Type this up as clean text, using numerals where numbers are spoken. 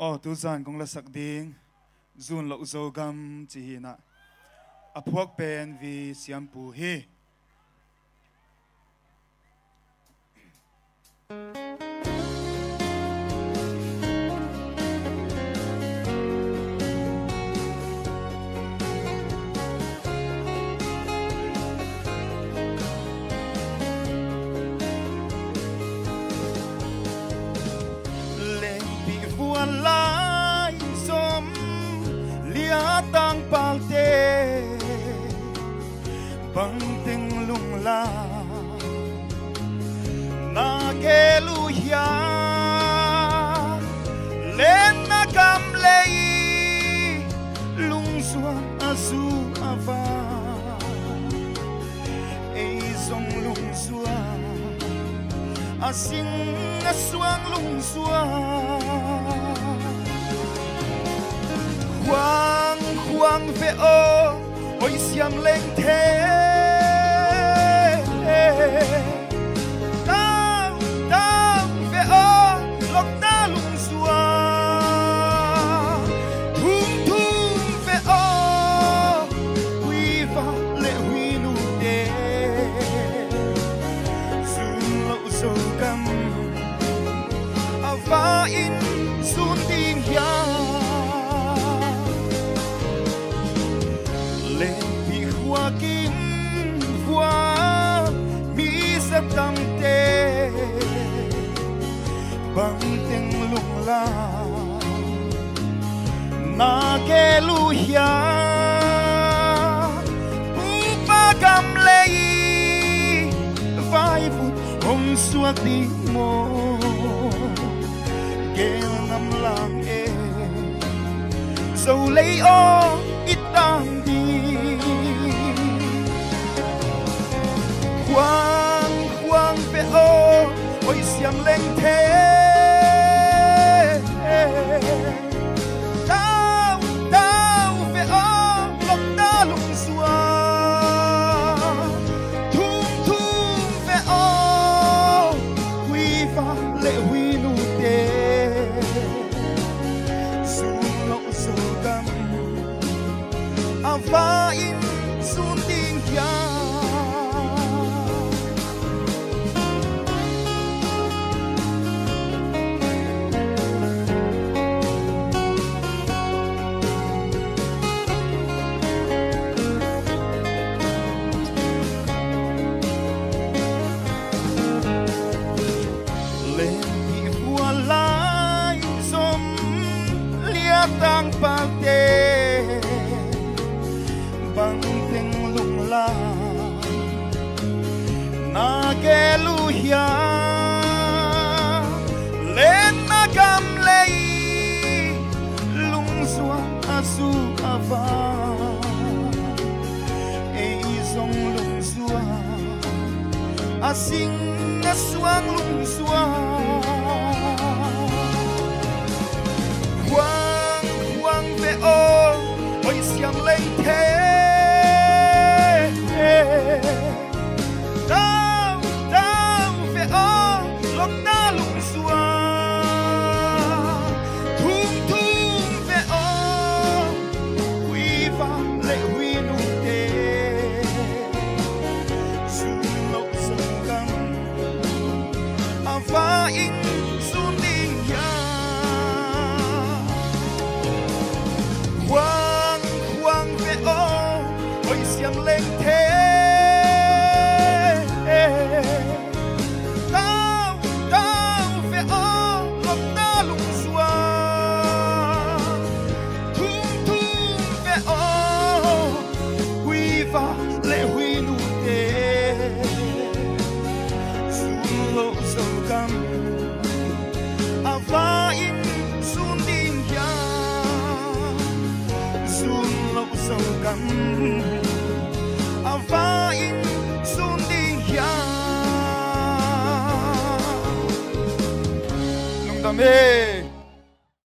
Ô tu zan kong la sak ding zun lo zo gam chi hi na a phuak pen vi siam pu hi lai som lia tang palte bang ting lung la na ke lu ya len na kam lei lung suan azu ava ei song lung suan asing aswang lung suan Quang quang ve o ôi xiêm lên thế tao tao ve o lộc ta lung xua thum thum ve o huy va lệ huy nu đê zoom lộ sâu cam va in sun tin ya hoa kim hoa mi sa tam te bang tiếng lung la na ke lu ya pa gam lei vai vụt hồng suốt đi mô ke nam lang e dầu lấy o ít tam đi Quang quang ve o ôi xiêm lên thế tao tao ve o lộc ta lung xua thum thum ve o huy va lệ huy nu tê sun lộ sâu cam va in sun tin ya tang palte bang ting lung la na ke lu ya len na gam lei lung suan asu ava ei song lung suan asing na suan lung suan ve o ôi xiêm lên thế tao tao ve o lộc ta lung xua thum thum ve o huy va lệ huy nu tê sun lộ sâu cam va in sun đi ya Quang quang ve o ôi xiêm lên thế tao tao ve o lộc ta lung xua thum thum ve o huy va lệ huy nu tê sun lộ sâu cam va in sun tin ya sun lộ sâu cam va in sun tin ya nung đam mê